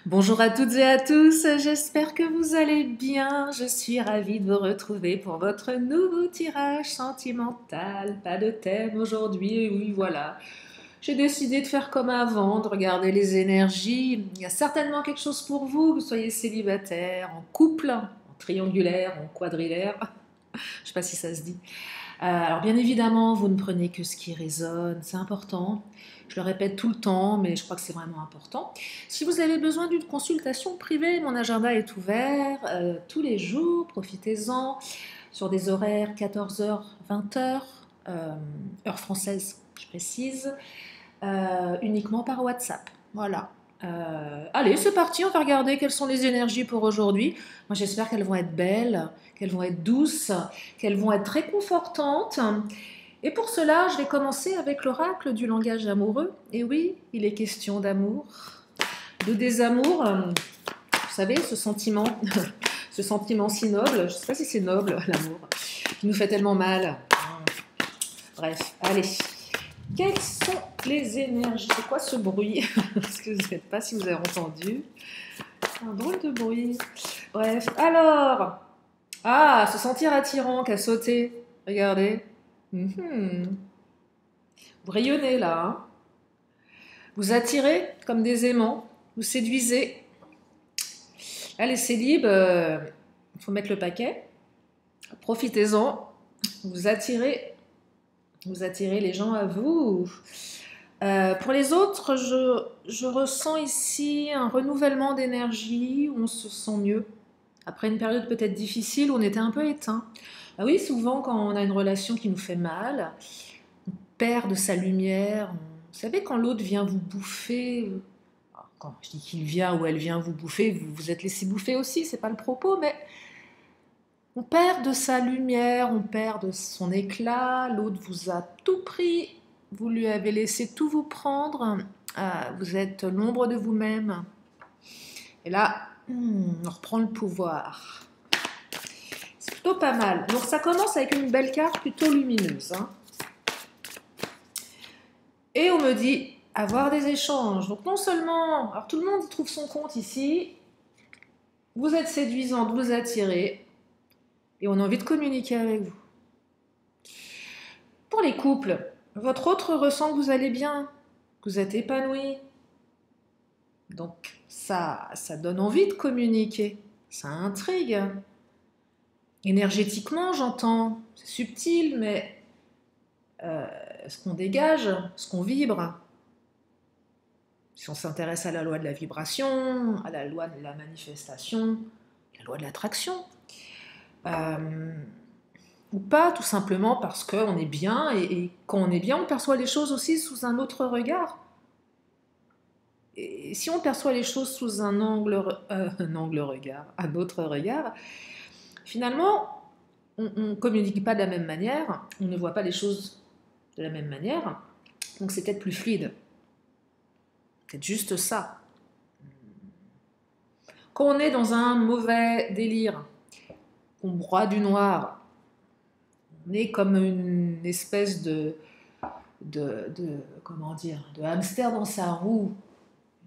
Bonjour à toutes et à tous, j'espère que vous allez bien. Je suis ravie de vous retrouver pour votre nouveau tirage sentimental. Pas de thème aujourd'hui, et oui voilà. J'ai décidé de faire comme avant, de regarder les énergies. Il y a certainement quelque chose pour vous, que vous soyez célibataire, en couple, en triangulaire, en quadrilaire. Je ne sais pas si ça se dit. Alors bien évidemment, vous ne prenez que ce qui résonne, c'est important. Je le répète tout le temps, mais je crois que c'est vraiment important. Si vous avez besoin d'une consultation privée, mon agenda est ouvert tous les jours, profitez-en, sur des horaires 14h, 20h, heure française, je précise, uniquement par WhatsApp. Voilà. Allez, c'est parti, on va regarder quelles sont les énergies pour aujourd'hui. Moi, j'espère qu'elles vont être belles, qu'elles vont être douces, qu'elles vont être réconfortantes. Et pour cela, je vais commencer avec l'oracle du langage amoureux. Et oui, il est question d'amour, de désamour. Vous savez, ce sentiment, ce sentiment si noble, je ne sais pas si c'est noble, l'amour, qui nous fait tellement mal. Bref, allez. Quelles sont les énergies? C'est quoi ce bruit? Parce que je ne sais pas si vous avez entendu. Un drôle de bruit. Bref, alors. Ah, se sentir attirant qu'à sauter. Regardez. Vous rayonnez là. Hein. Vous attirez comme des aimants. Vous séduisez. Là, les célibes, il faut mettre le paquet. Profitez-en. Vous attirez les gens à vous. Pour les autres, je ressens ici un renouvellement d'énergie où on se sent mieux. Après une période peut-être difficile où on était un peu éteint. Ah oui, souvent quand on a une relation qui nous fait mal, on perd de sa lumière. Vous savez, quand l'autre vient vous bouffer, quand je dis qu'il vient ou elle vient vous bouffer, vous vous êtes laissé bouffer aussi, c'est pas le propos, mais on perd de sa lumière, on perd de son éclat, l'autre vous a tout pris, vous lui avez laissé tout vous prendre, vous êtes l'ombre de vous-même. Et là, on reprend le pouvoir. C'est plutôt pas mal. Donc ça commence avec une belle carte plutôt lumineuse. Hein. Et on me dit avoir des échanges. Donc non seulement, alors tout le monde y trouve son compte ici, vous êtes séduisante, vous attirez, et on a envie de communiquer avec vous. Pour les couples, votre autre ressent que vous allez bien, que vous êtes épanoui. Donc ça donne envie de communiquer, ça intrigue. Énergétiquement, j'entends, c'est subtil, mais ce qu'on dégage, ce qu'on vibre, si on s'intéresse à la loi de la vibration, à la loi de la manifestation, la loi de l'attraction, ou pas, tout simplement parce qu'on est bien, et quand on est bien, on perçoit les choses aussi sous un autre regard. Et si on perçoit les choses sous un autre regard, finalement, on ne communique pas de la même manière, on ne voit pas les choses de la même manière, donc c'est peut-être plus fluide. C'est juste ça. Quand on est dans un mauvais délire, qu'on broie du noir, on est comme une espèce comment dire, de hamster dans sa roue.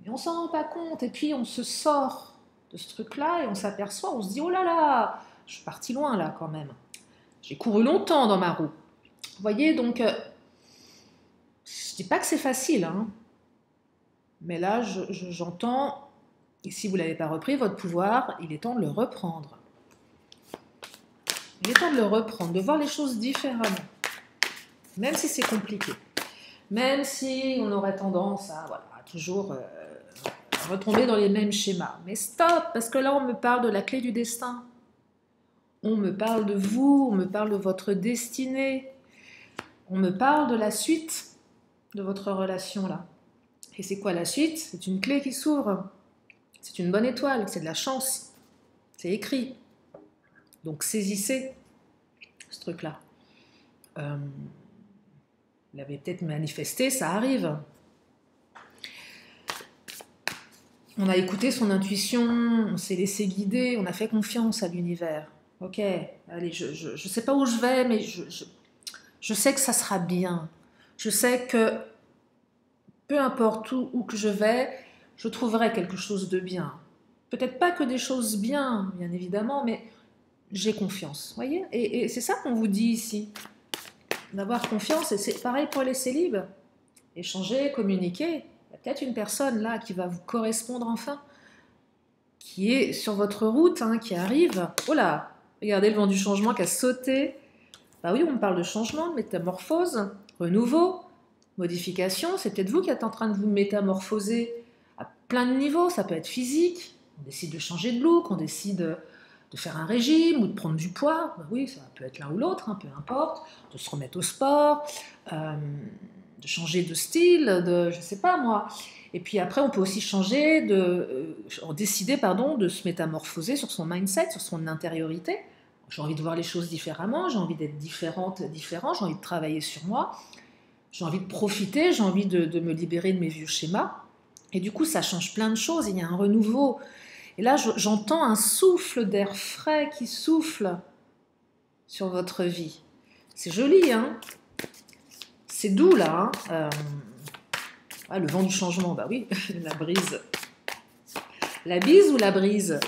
Et on s'en rend pas compte. Et puis on se sort de ce truc-là et on s'aperçoit, on se dit oh là là, je suis parti loin là quand même. J'ai couru longtemps dans ma roue. Vous voyez, donc, je dis pas que c'est facile, hein. Mais là, j'entends, et si vous ne l'avez pas repris, votre pouvoir, il est temps de le reprendre. Il est temps de le reprendre, de voir les choses différemment. Même si c'est compliqué. Même si on aurait tendance à toujours retomber dans les mêmes schémas. Mais stop, parce que là, on me parle de la clé du destin. On me parle de vous, on me parle de votre destinée. On me parle de la suite de votre relation là. Et c'est quoi la suite? C'est une clé qui s'ouvre. C'est une bonne étoile, c'est de la chance. C'est écrit. Donc saisissez ce truc-là. Il avait peut-être manifesté, ça arrive. On a écouté son intuition, on s'est laissé guider, on a fait confiance à l'univers. Ok, allez, je sais pas où je vais, mais je sais que ça sera bien. Je sais que peu importe où que je vais, je trouverai quelque chose de bien. Peut-être pas que des choses bien, bien évidemment, mais j'ai confiance, voyez. Et c'est ça qu'on vous dit ici, d'avoir confiance, et c'est pareil pour les célibes. Échanger, communiquer, il y a peut-être une personne là qui va vous correspondre enfin, qui est sur votre route, hein, qui arrive. Oh là, regardez le vent du changement qui a sauté. Bah oui, on me parle de changement, de métamorphose, renouveau, modification. C'est peut-être vous qui êtes en train de vous métamorphoser à plein de niveaux. Ça peut être physique, on décide de changer de look, on décide de faire un régime ou de prendre du poids. Bah oui, ça peut être l'un ou l'autre, hein, peu importe. De se remettre au sport, de changer de style, de je sais pas moi. Et puis après, on peut aussi changer décider de se métamorphoser sur son mindset, sur son intériorité. J'ai envie de voir les choses différemment, j'ai envie d'être différente, différent, j'ai envie de travailler sur moi, j'ai envie de profiter, j'ai envie de me libérer de mes vieux schémas. Et du coup, ça change plein de choses, il y a un renouveau. Et là, j'entends un souffle d'air frais qui souffle sur votre vie. C'est joli, hein? C'est doux, là. Hein, ah, le vent du changement, bah oui, la brise. La bise ou la brise?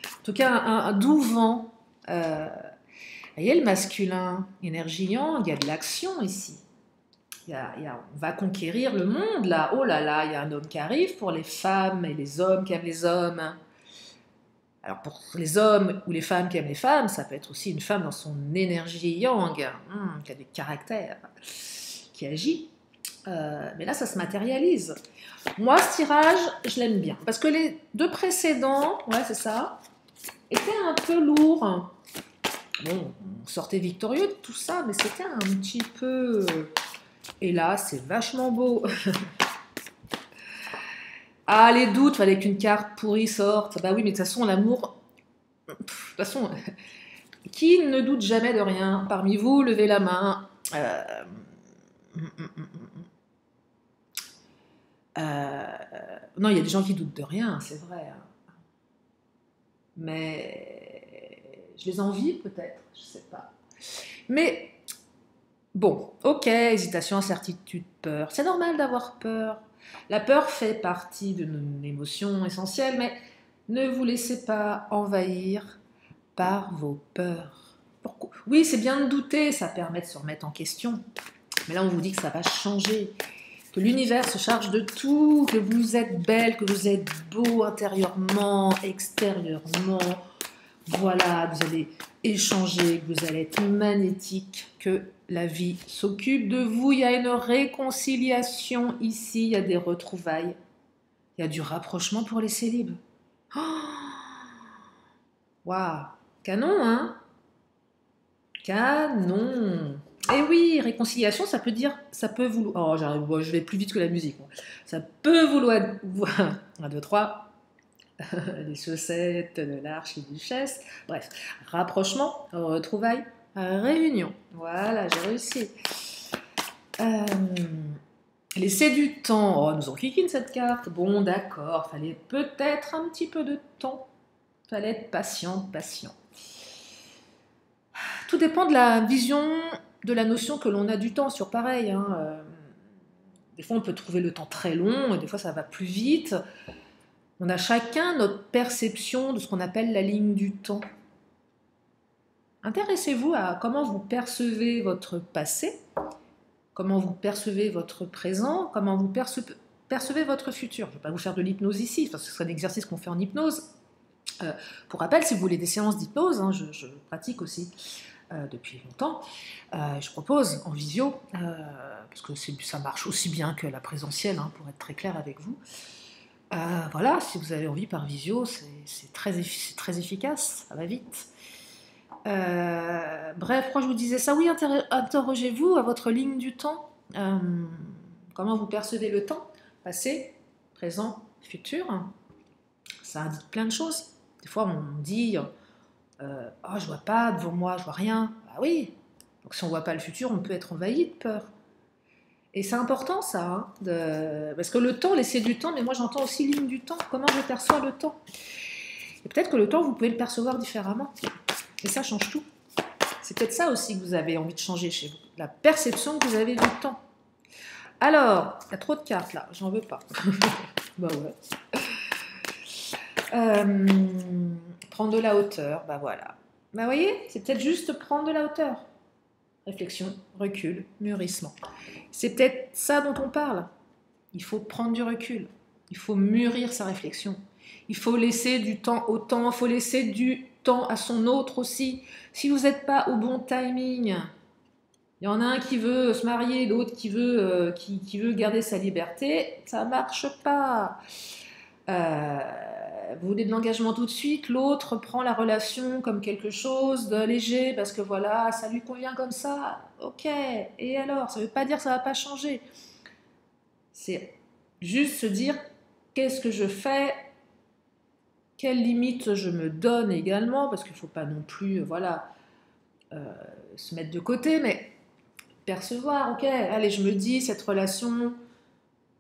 En tout cas, un doux vent. Il y a le masculin, énergie yang, il y a de l'action ici. On va conquérir le monde, là. Oh là là, il y a un homme qui arrive pour les femmes et les hommes qui aiment les hommes. Alors pour les hommes ou les femmes qui aiment les femmes, ça peut être aussi une femme dans son énergie yang, qui a du caractère, qui agit. Mais là, ça se matérialise. Moi, ce tirage, je l'aime bien. Parce que les deux précédents, ouais, c'est ça, étaient un peu lourds. Bon, on sortait victorieux de tout ça, mais c'était un petit peu... Et là, c'est vachement beau. Ah, les doutes, fallait qu'une carte pourrie sorte. Bah oui, mais de toute façon, l'amour... De toute façon, qui ne doute jamais de rien? Parmi vous, levez la main. Non, il y a des gens qui doutent de rien, c'est vrai. Hein. Mais je les envie peut-être, je sais pas. Mais bon, ok, hésitation, incertitude, peur. C'est normal d'avoir peur. La peur fait partie de nos émotions essentielles, mais ne vous laissez pas envahir par vos peurs. Pourquoi? Oui, c'est bien de douter, ça permet de se remettre en question. Mais là, on vous dit que ça va changer, que l'univers se charge de tout, que vous êtes belle, que vous êtes beau intérieurement, extérieurement. Voilà, vous allez échanger, que vous allez être magnétique, que la vie s'occupe de vous. Il y a une réconciliation ici, il y a des retrouvailles, il y a du rapprochement pour les célibes. Waouh, canon, hein? Canon. Et oui, réconciliation, ça peut vouloir... Oh, je vais plus vite que la musique. Moi. Ça peut vouloir... 1, 2, 3. Les chaussettes de l'archiduchesse. Bref, rapprochement, retrouvailles, réunion. Voilà, j'ai réussi. Laisser du temps. Oh, nous enquiquine cette carte. Bon, d'accord, fallait peut-être un petit peu de temps. Fallait être patient. Tout dépend de la vision, de la notion que l'on a du temps sur pareil. Hein. Des fois, on peut trouver le temps très long, et des fois, ça va plus vite. On a chacun notre perception de ce qu'on appelle la ligne du temps. Intéressez-vous à comment vous percevez votre passé, comment vous percevez votre présent, comment vous percevez votre futur. Je ne vais pas vous faire de l'hypnose ici, parce que ce serait un exercice qu'on fait en hypnose. Pour rappel, si vous voulez des séances d'hypnose, hein, je pratique aussi depuis longtemps, je propose en visio, parce que ça marche aussi bien que la présentielle, hein, pour être très clair avec vous. Voilà, si vous avez envie par visio, c'est très efficace, ça va vite. Bref, pourquoi je vous disais ça? Oui, interrogez-vous à votre ligne du temps. Comment vous percevez le temps? Passé, présent, futur. Ça indique plein de choses. Des fois, on dit oh, je vois pas devant moi, je vois rien. Ah oui, donc si on voit pas le futur, on peut être envahi de peur. Et c'est important ça, hein, parce que le temps, laisser du temps, mais moi j'entends aussi ligne du temps, comment je perçois le temps. Et peut-être que le temps, vous pouvez le percevoir différemment. Et ça change tout. C'est peut-être ça aussi que vous avez envie de changer chez vous, la perception que vous avez du temps. Alors, il y a trop de cartes là, j'en veux pas. Bah ouais. Prendre de la hauteur, bah voilà. Bah voyez, c'est peut-être juste prendre de la hauteur. Réflexion, recul, mûrissement. C'est peut-être ça dont on parle. Il faut prendre du recul. Il faut mûrir sa réflexion. Il faut laisser du temps au temps. Il faut laisser du temps à son autre aussi. Si vous n'êtes pas au bon timing, il y en a un qui veut se marier, l'autre qui veut garder sa liberté, ça ne marche pas. Vous voulez de l'engagement tout de suite, l'autre prend la relation comme quelque chose de léger parce que voilà, ça lui convient comme ça. Ok, et alors, ça ne veut pas dire que ça ne va pas changer. C'est juste se dire qu'est-ce que je fais, quelles limites je me donne également, parce qu'il ne faut pas non plus se mettre de côté, mais percevoir, ok, allez, je me dis, cette relation,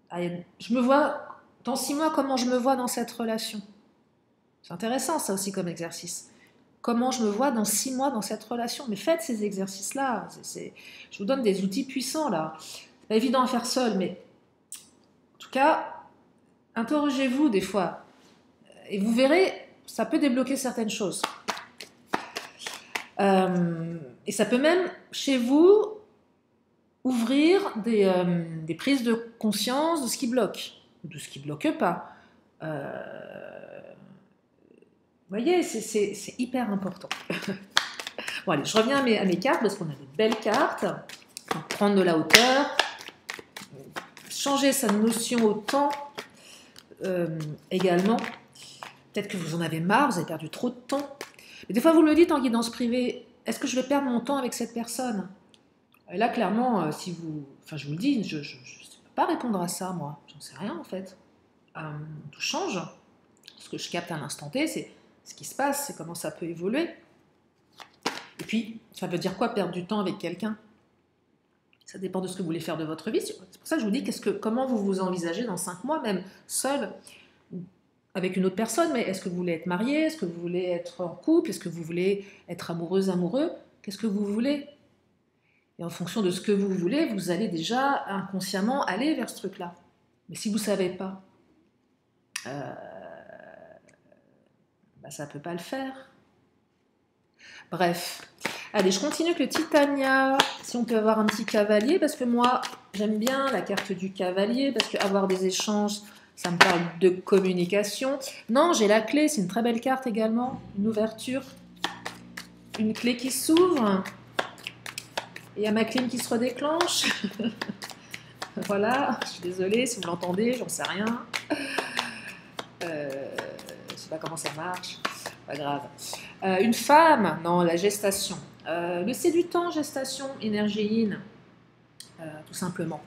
allez, je me vois, dans 6 mois, comment je me vois dans cette relation. C'est intéressant ça aussi comme exercice. Comment je me vois dans 6 mois dans cette relation. Mais faites ces exercices-là. Je vous donne des outils puissants là. C'est pas évident à faire seul, mais en tout cas, interrogez-vous des fois. Et vous verrez, ça peut débloquer certaines choses. Et ça peut même, chez vous, ouvrir des prises de conscience de ce qui bloque, ou de ce qui bloque pas. Vous voyez, c'est hyper important. Bon, allez, je reviens à mes cartes, parce qu'on a des belles cartes. Prendre de la hauteur, changer sa notion au temps également. Peut-être que vous en avez marre, vous avez perdu trop de temps. Mais des fois, vous me le dites en guidance privée, est-ce que je vais perdre mon temps avec cette personne? Et là, clairement, je vous le dis, je ne peux pas répondre à ça, moi. J'en sais rien, en fait. Tout change. Ce que je capte à l'instant T, c'est ce qui se passe, c'est comment ça peut évoluer. Et puis, ça veut dire quoi perdre du temps avec quelqu'un? Ça dépend de ce que vous voulez faire de votre vie. C'est pour ça que je vous dis, comment vous vous envisagez dans 5 mois, même seul, avec une autre personne, mais est-ce que vous voulez être marié? Est-ce que vous voulez être en couple? Est-ce que vous voulez être amoureuse, amoureux? Qu'est-ce que vous voulez? Et en fonction de ce que vous voulez, vous allez déjà inconsciemment aller vers ce truc-là. Mais si vous ne savez pas, ça ne peut pas le faire. Bref. Allez, je continue avec le Titania. Si on peut avoir un petit cavalier, parce que moi, j'aime bien la carte du cavalier, parce qu'avoir des échanges, ça me parle de communication. Non, j'ai la clé, c'est une très belle carte également. Une ouverture. Une clé qui s'ouvre. Et il y a ma clim qui se redéclenche. Voilà, je suis désolée si vous l'entendez, j'en sais rien. Je sais pas comment ça marche, pas grave. Une femme, non, la gestation. Le séductant, gestation, énergie yin, tout simplement.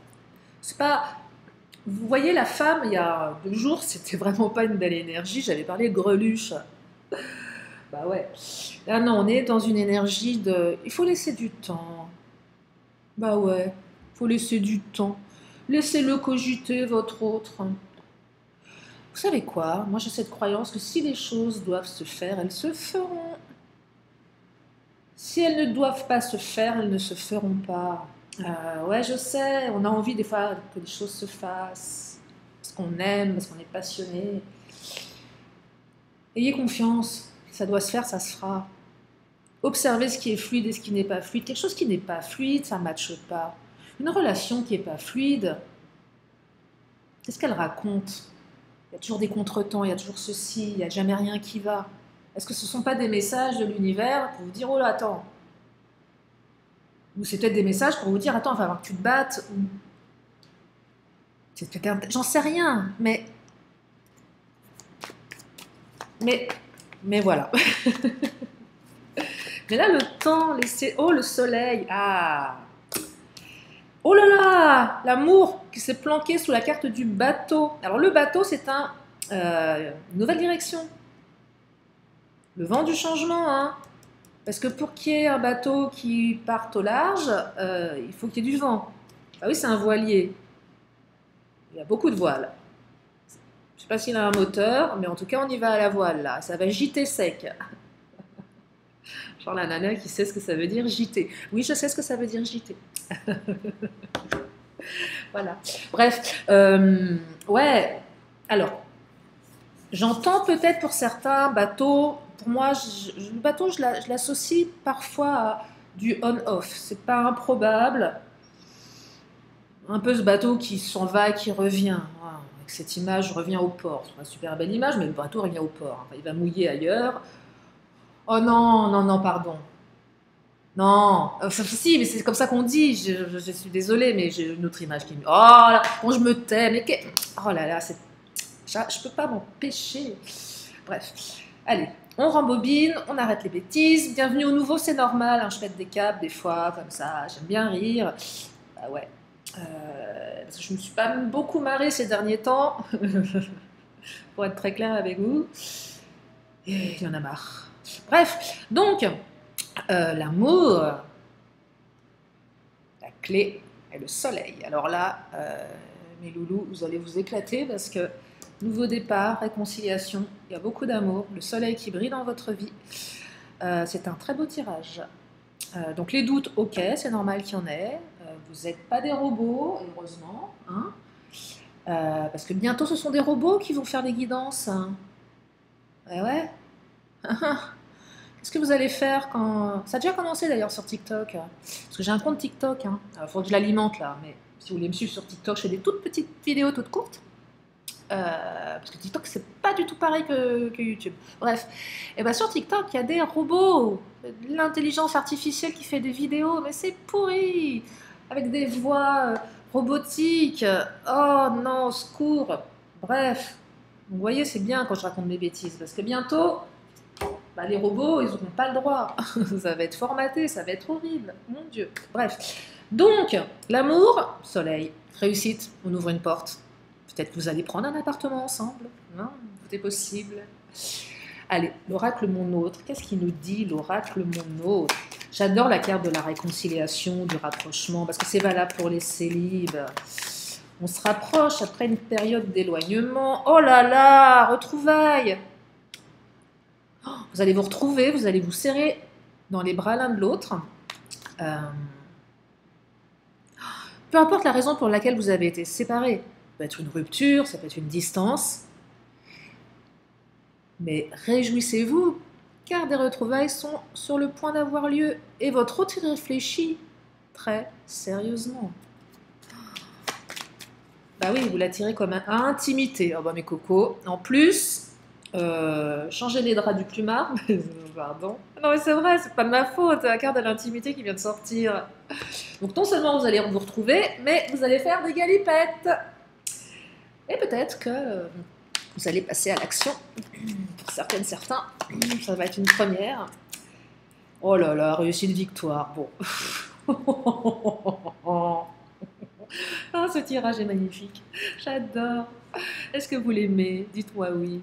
C'est pas. Vous voyez, la femme, il y a 2 jours, c'était vraiment pas une belle énergie. J'avais parlé de greluche. Bah ouais. Là, non, on est dans une énergie de. Il faut laisser du temps. Bah ouais, il faut laisser du temps. Laissez-le cogiter, votre autre. Vous savez quoi? Moi, j'ai cette croyance que si les choses doivent se faire, elles se feront. Si elles ne doivent pas se faire, elles ne se feront pas. Ouais, je sais, on a envie des fois que les choses se fassent, parce qu'on aime, parce qu'on est passionné. Ayez confiance, ça doit se faire, ça se fera. Observez ce qui est fluide et ce qui n'est pas fluide. Quelque chose qui n'est pas fluide, ça ne matche pas. Une relation qui n'est pas fluide, qu'est-ce qu'elle raconte? Il y a toujours des contretemps, il y a toujours ceci, il n'y a jamais rien qui va. Est-ce que ce ne sont pas des messages de l'univers pour vous dire, oh là, attends. Ou c'est peut-être des messages pour vous dire, attends, il va falloir que tu te battes. Ou... J'en sais rien, mais voilà. Mais là, le temps, laissez... Oh, le soleil, ah. Oh là là, l'amour qui s'est planqué sous la carte du bateau. Alors le bateau, c'est une nouvelle direction. Le vent du changement, hein. Parce que pour qu'il y ait un bateau qui parte au large, il faut qu'il y ait du vent. Ah oui, c'est un voilier. Il y a beaucoup de voiles. Je ne sais pas s'il a un moteur, mais en tout cas, on y va à la voile, là. Ça va gîter sec. Genre la nana qui sait ce que ça veut dire gîter. Oui, je sais ce que ça veut dire gîter. Voilà. Bref, ouais. Alors, j'entends peut-être pour certains bateaux, pour moi, le bateau, je l'associe parfois à du on-off. C'est pas improbable. Un peu ce bateau qui s'en va et qui revient. Voilà. Avec cette image, je reviens au port. C'est une super belle image, mais le bateau revient au port. Enfin, il va mouiller ailleurs. Oh non, non, non, pardon. Non, si, mais c'est comme ça qu'on dit. Je suis désolée, mais j'ai une autre image qui me. Oh là, quand je me tais, mais oh là là, je peux pas m'empêcher. Bref, allez, on rembobine, on arrête les bêtises. Bienvenue au nouveau, c'est normal. Hein, je pète des câbles des fois, comme ça. J'aime bien rire. Bah ouais. Parce que je me suis pas beaucoup marrée ces derniers temps, pour être très clair avec vous. Et il y en a marre. Bref, donc, l'amour, la clé est le soleil. Alors là, mes loulous, vous allez vous éclater parce que nouveau départ, réconciliation, il y a beaucoup d'amour, le soleil qui brille dans votre vie. C'est un très beau tirage. Donc les doutes, ok, c'est normal qu'il y en ait. Vous n'êtes pas des robots, heureusement. Hein, parce que bientôt, ce sont des robots qui vont faire les guidances. Hein. Ouais, ouais. Qu'est-ce que vous allez faire quand... Ça a déjà commencé d'ailleurs sur TikTok. Parce que j'ai un compte TikTok. Hein. Il faut que je l'alimente là. Mais si vous voulez me suivre sur TikTok, je fais des toutes petites vidéos toutes courtes. Parce que TikTok, c'est pas du tout pareil que YouTube. Bref. Et bien sur TikTok, il y a des robots. L'intelligence artificielle qui fait des vidéos. Mais c'est pourri. Avec des voix robotiques. Oh non, au secours. Bref. Vous voyez, c'est bien quand je raconte mes bêtises. Parce que bientôt... Bah, les robots, ils n'auront pas le droit. Ça va être formaté, ça va être horrible. Mon Dieu. Bref. Donc, l'amour, soleil, réussite, on ouvre une porte. Peut-être que vous allez prendre un appartement ensemble. Non, tout est possible. Allez, l'oracle mon autre. Qu'est-ce qu'il nous dit, l'oracle mon autre? J'adore la carte de la réconciliation, du rapprochement, parce que c'est valable pour les célibes. On se rapproche après une période d'éloignement. Oh là là, retrouvailles. Vous allez vous retrouver, vous allez vous serrer dans les bras l'un de l'autre. Peu importe la raison pour laquelle vous avez été séparés. Ça peut être une rupture, ça peut être une distance. Mais réjouissez-vous, car des retrouvailles sont sur le point d'avoir lieu. Et votre autre y réfléchit très sérieusement. Bah oui, vous l'attirez comme à intimité. Oh bah mes cocos. En plus... changer les draps du plumard. Pardon. Non mais c'est vrai, c'est pas de ma faute, c'est la carte de l'intimité qui vient de sortir. Donc non seulement vous allez vous retrouver, mais vous allez faire des galipettes. Et peut-être que vous allez passer à l'action. Pour certaines, certains, ça va être une première. Oh là là, réussite victoire. Bon. Ah, ce tirage est magnifique. J'adore. Est-ce que vous l'aimez? Dites-moi oui.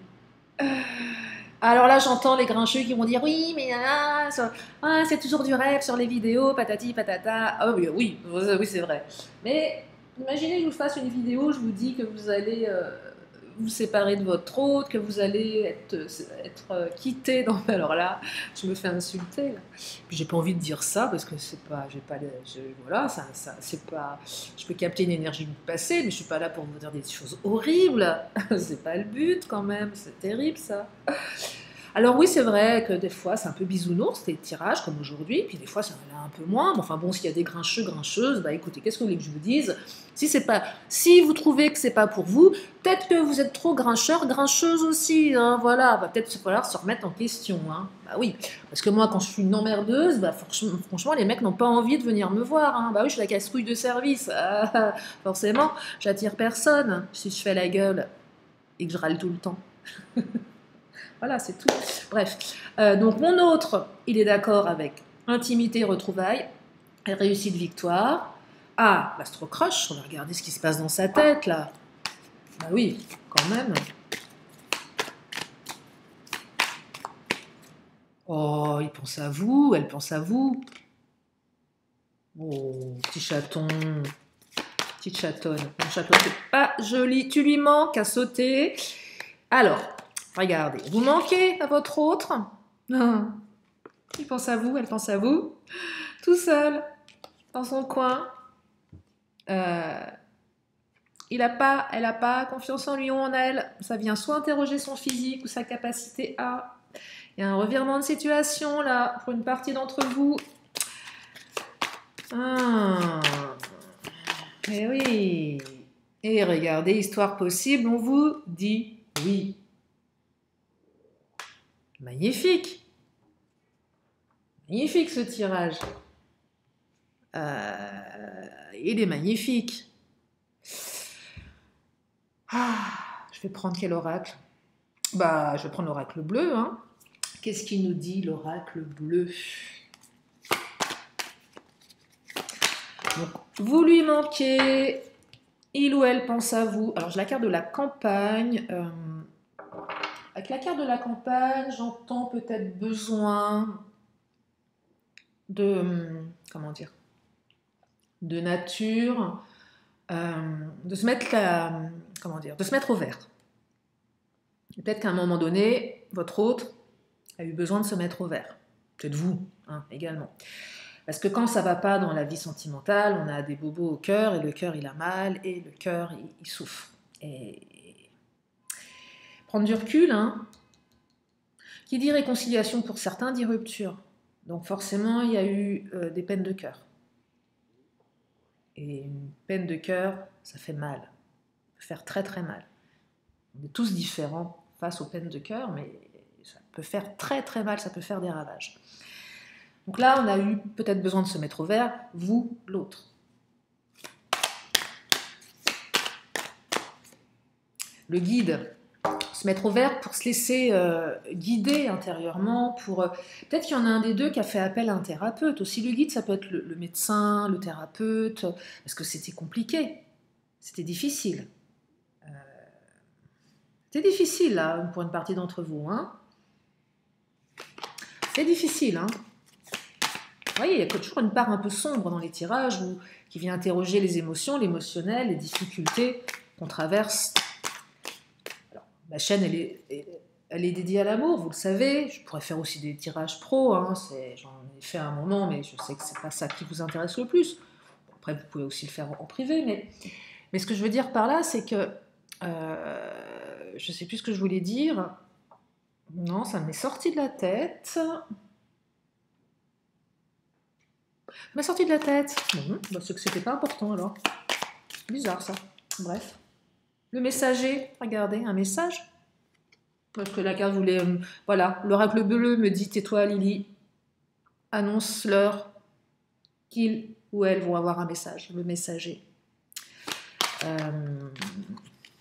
Alors là, j'entends les grincheux qui vont dire oui, mais c'est toujours du rêve sur les vidéos, patati patata. Ah oui, oui, oui c'est vrai. Mais imaginez que je vous fasse une vidéo, je vous dis que vous allez vous séparer de votre autre, que vous allez être quitté. Alors là, je me fais insulter. Là. Puis j'ai pas envie de dire ça parce que c'est pas, j'ai pas, voilà, c'est pas. Je peux capter une énergie du passé, mais je suis pas là pour vous dire des choses horribles. C'est pas le but quand même. C'est terrible ça. Alors oui, c'est vrai que des fois, c'est un peu bisounours, les tirages, comme aujourd'hui, puis des fois, ça en a un peu moins. Mais enfin bon, s'il y a des grincheux, grincheuses, bah écoutez, qu'est-ce que vous voulez que je vous dise? Si vous trouvez que c'est pas pour vous, peut-être que vous êtes trop grincheur, grincheuse aussi, hein, voilà. Va peut-être falloir se remettre en question, hein. Bah oui, parce que moi, quand je suis une emmerdeuse, bah franchement, les mecs n'ont pas envie de venir me voir, hein. Bah oui, je suis la casse-couille de service. Ah, forcément, j'attire personne si je fais la gueule et que je râle tout le temps. Voilà, c'est tout. Bref, donc mon autre, il est d'accord avec intimité, retrouvailles, réussite, victoire. Ah, l'astro-crush, on va regarder ce qui se passe dans sa tête, là. Bah oui, quand même. Oh, il pense à vous, elle pense à vous. Oh, petit chaton. Petite chatonne. Mon chaton, c'est pas joli. Tu lui manques à sauter. Alors, regardez, vous manquez à votre autre. Il pense à vous, elle pense à vous. Tout seul, dans son coin. Euh, elle n'a pas confiance en lui ou en elle. Ça vient soit interroger son physique ou sa capacité à. Il y a un revirement de situation là pour une partie d'entre vous. Ah, eh oui. Et regardez, histoire possible, on vous dit oui. Magnifique. Magnifique ce tirage. Il est magnifique. Ah, je vais prendre quel oracle? Bah, je vais prendre l'oracle bleu. Hein. Qu'est-ce qu'il nous dit l'oracle bleu? Donc, vous lui manquez, il ou elle pense à vous. Alors, j'ai la carte de la campagne. Avec la carte de la campagne, j'entends peut-être besoin de, comment dire, de nature, de se mettre, comment dire, de se mettre au vert. Peut-être qu'à un moment donné, votre hôte a eu besoin de se mettre au vert. Peut-être vous, hein, également. Parce que quand ça va pas dans la vie sentimentale, on a des bobos au cœur, et le cœur il a mal, et le cœur il souffre. Et prendre du recul, hein, qui dit réconciliation pour certains dit rupture. Donc forcément, il y a eu des peines de cœur. Et une peine de cœur, ça fait mal. Ça peut faire très très mal. On est tous différents face aux peines de cœur, mais ça peut faire très très mal, ça peut faire des ravages. Donc là, on a eu peut-être besoin de se mettre au vert, vous, l'autre. Le guide, se mettre au vert pour se laisser guider intérieurement, pour peut-être qu'il y en a un des deux qui a fait appel à un thérapeute. Aussi le guide, ça peut être le médecin, le thérapeute, parce que c'était compliqué, c'était difficile. C'était difficile là pour une partie d'entre vous, hein. C'est difficile, hein. Vous voyez, il y a toujours une part un peu sombre dans les tirages qui vient interroger les émotions, l'émotionnel, les difficultés qu'on traverse. Alors, ma chaîne, elle est dédiée à l'amour, vous le savez. Je pourrais faire aussi des tirages pro, hein. J'en ai fait un moment, mais je sais que c'est pas ça qui vous intéresse le plus. Bon, après, vous pouvez aussi le faire en privé, mais ce que je veux dire par là, c'est que je sais plus ce que je voulais dire. Non, ça m'est sorti de la tête. Ça m'est sorti de la tête. Bon, bah, c'est que c'était pas important alors. Bizarre ça. Bref. Le messager, regardez, un message. Parce que la carte voulait. Voilà, l'oracle bleu me dit tais-toi, Lily. Annonce-leur qu'ils ou elles vont avoir un message. Le messager.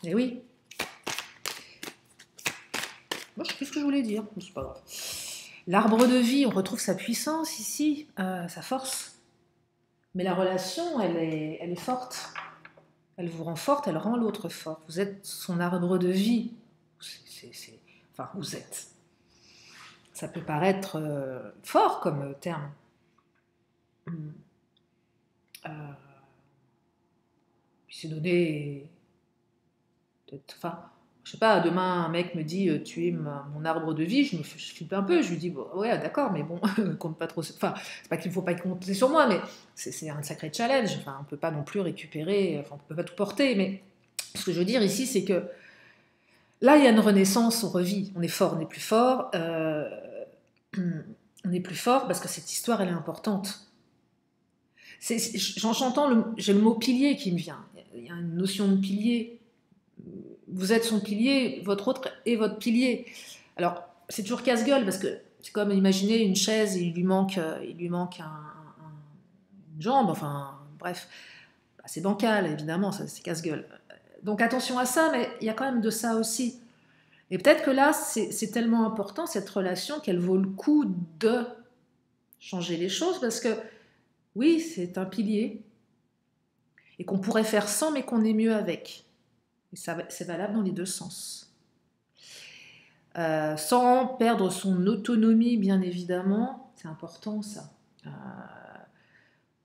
Et oui. Bon, je sais plus ce que je voulais dire. C'est pas grave. L'arbre de vie, on retrouve sa puissance ici, sa force. Mais la relation, elle est forte. Elle vous rend forte, elle rend l'autre fort. Vous êtes son arbre de vie. Enfin, vous êtes. Ça peut paraître fort comme terme. Puis c'est donné. Enfin, je sais pas, demain un mec me dit tu es mon arbre de vie, je flippe un peu, je lui dis bon, ouais d'accord, mais bon, compte pas trop. Enfin, c'est pas qu'il faut pas compter sur moi, mais c'est un sacré challenge. Enfin, on peut pas non plus récupérer, enfin, on peut pas tout porter, mais ce que je veux dire ici, c'est que là, il y a une renaissance, on revit, on est fort, on est plus fort. On est plus fort parce que cette histoire, elle est importante. J'entends, j'ai le mot pilier qui me vient. Il y a une notion de pilier. Vous êtes son pilier, votre autre est votre pilier. Alors, c'est toujours casse-gueule parce que c'est comme imaginer une chaise et il lui manque une jambe, enfin, bref. Bah, c'est bancal, évidemment, c'est casse-gueule. Donc attention à ça, mais il y a quand même de ça aussi. Et peut-être que là, c'est tellement important, cette relation, qu'elle vaut le coup de changer les choses, parce que oui, c'est un pilier, et qu'on pourrait faire sans, mais qu'on est mieux avec. Et ça, c'est valable dans les deux sens. Sans perdre son autonomie, bien évidemment, c'est important ça.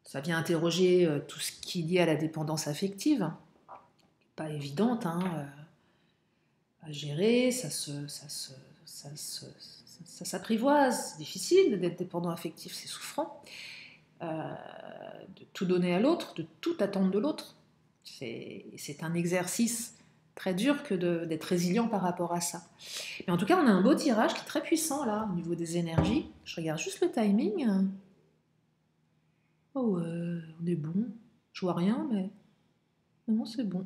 Ça vient interroger tout ce qui est lié à la dépendance affective, pas évidente, hein, à gérer, ça s'apprivoise, c'est difficile d'être dépendant affectif, c'est souffrant. de tout donner à l'autre, de tout attendre de l'autre. C'est un exercice très dur que d'être résilient par rapport à ça. Mais en tout cas, on a un beau tirage qui est très puissant là, au niveau des énergies. Je regarde juste le timing. Oh, on est bon. Je vois rien, mais non, c'est bon.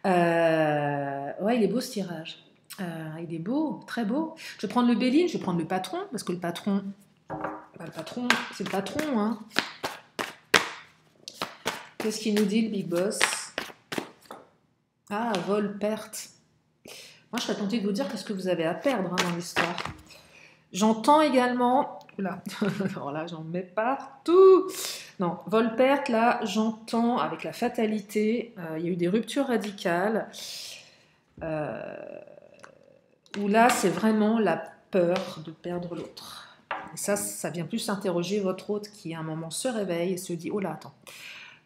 Ouais, il est beau ce tirage. Il est beau, très beau. Je vais prendre le Béline, je vais prendre le patron, parce que le patron, c'est le patron. Hein. Qu'est-ce qu'il nous dit, le Big Boss? Ah, vol, perte. Moi, je serais tentée de vous dire qu'est-ce que vous avez à perdre hein, dans l'histoire. J'entends également... Là, alors là, j'en mets partout. Non, vol, perte, là, j'entends avec la fatalité, il y a eu des ruptures radicales, où là, c'est vraiment la peur de perdre l'autre. Et ça vient plus interroger votre hôte qui, à un moment, se réveille et se dit « Oh là, attends,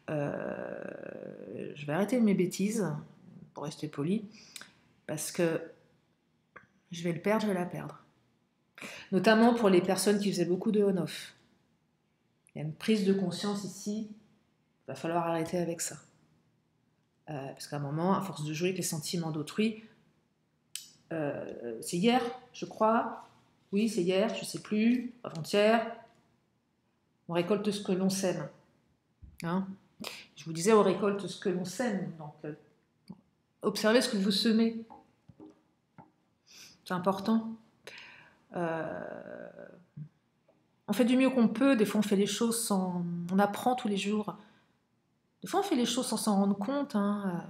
je vais arrêter mes bêtises, pour rester poli, parce que je vais le perdre, je vais la perdre. » Notamment pour les personnes qui faisaient beaucoup de on-off. Il y a une prise de conscience ici, il va falloir arrêter avec ça. Parce qu'à un moment, à force de jouer avec les sentiments d'autrui, c'est hier, je crois, oui, c'est hier, je ne sais plus, avant-hier, on récolte ce que l'on sème. Hein, je vous disais, on récolte ce que l'on sème, donc observez ce que vous semez. C'est important. On fait du mieux qu'on peut, des fois on fait les choses sans... On apprend tous les jours. Des fois on fait les choses sans s'en rendre compte. Hein.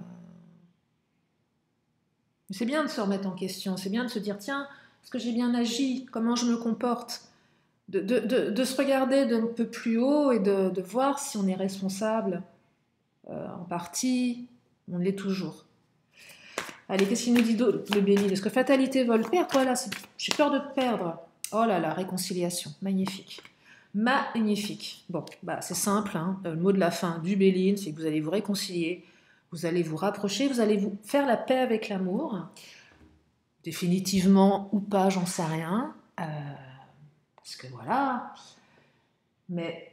Mais c'est bien de se remettre en question, c'est bien de se dire, tiens, est-ce que j'ai bien agi? Comment je me comporte? De se regarder d'un peu plus haut et de voir si on est responsable. En partie, on l'est toujours. Allez, qu'est-ce qu'il nous dit d'autre, le Béline? Est-ce que fatalité vole perdre? Voilà, j'ai peur de te perdre. Oh là là, réconciliation, magnifique. Magnifique. Bon, bah c'est simple, hein. Le mot de la fin du Béline, c'est que vous allez vous réconcilier, vous allez vous rapprocher, vous allez vous faire la paix avec l'amour. Définitivement ou pas, j'en sais rien. Parce que voilà. Mais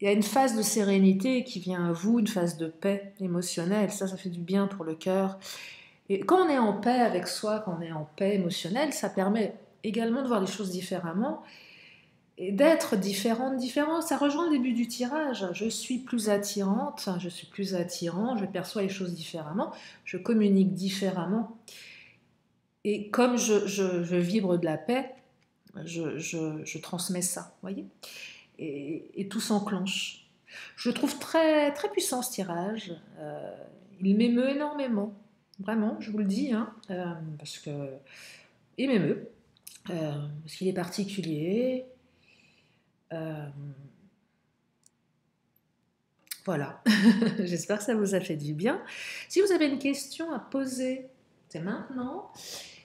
il y a une phase de sérénité qui vient à vous, une phase de paix émotionnelle. Ça fait du bien pour le cœur. Et quand on est en paix avec soi, quand on est en paix émotionnelle, ça permet également de voir les choses différemment et d'être différente. Ça rejoint le début du tirage. Je suis plus attirante, je suis plus attirant, je perçois les choses différemment, je communique différemment. Et comme je vibre de la paix, je transmets ça, voyez, et tout s'enclenche. Je le trouve très, très puissant ce tirage. Il m'émeut énormément. Vraiment, je vous le dis, hein, parce qu'il m'émeut, parce qu'il est particulier. Voilà, j'espère que ça vous a fait du bien. Si vous avez une question à poser, c'est maintenant.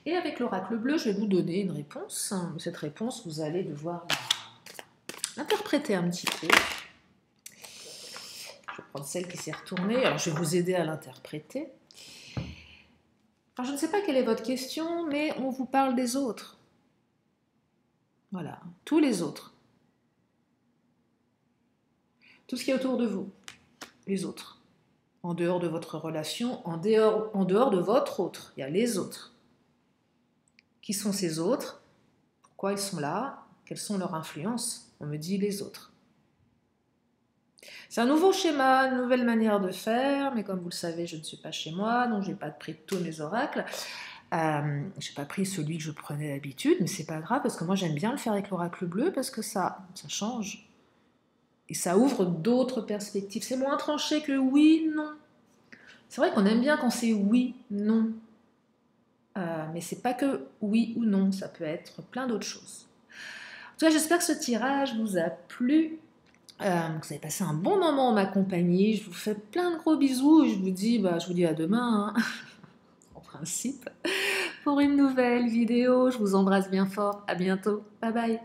Et avec l'oracle bleu, je vais vous donner une réponse. Cette réponse, vous allez devoir l'interpréter un petit peu. Je vais prendre celle qui s'est retournée. Alors, je vais vous aider à l'interpréter. Alors, je ne sais pas quelle est votre question, mais on vous parle des autres. Voilà, tous les autres. Tout ce qui est autour de vous, les autres. En dehors de votre relation, en dehors de votre autre, il y a les autres. Qui sont ces autres? Pourquoi ils sont là? Quelles sont leurs influences? On me dit les autres. C'est un nouveau schéma, une nouvelle manière de faire, mais comme vous le savez, je ne suis pas chez moi, donc je n'ai pas pris tous mes oracles. Je n'ai pas pris celui que je prenais d'habitude, mais c'est pas grave, parce que moi j'aime bien le faire avec l'oracle bleu, parce que ça change. Et ça ouvre d'autres perspectives. C'est moins tranché que oui, non. C'est vrai qu'on aime bien quand c'est oui, non. Mais c'est pas que oui ou non, ça peut être plein d'autres choses. En tout cas, j'espère que ce tirage vous a plu. Vous avez passé un bon moment en ma compagnie. Je vous fais plein de gros bisous et je vous dis à demain, hein, en principe, pour une nouvelle vidéo. Je vous embrasse bien fort. À bientôt. Bye bye.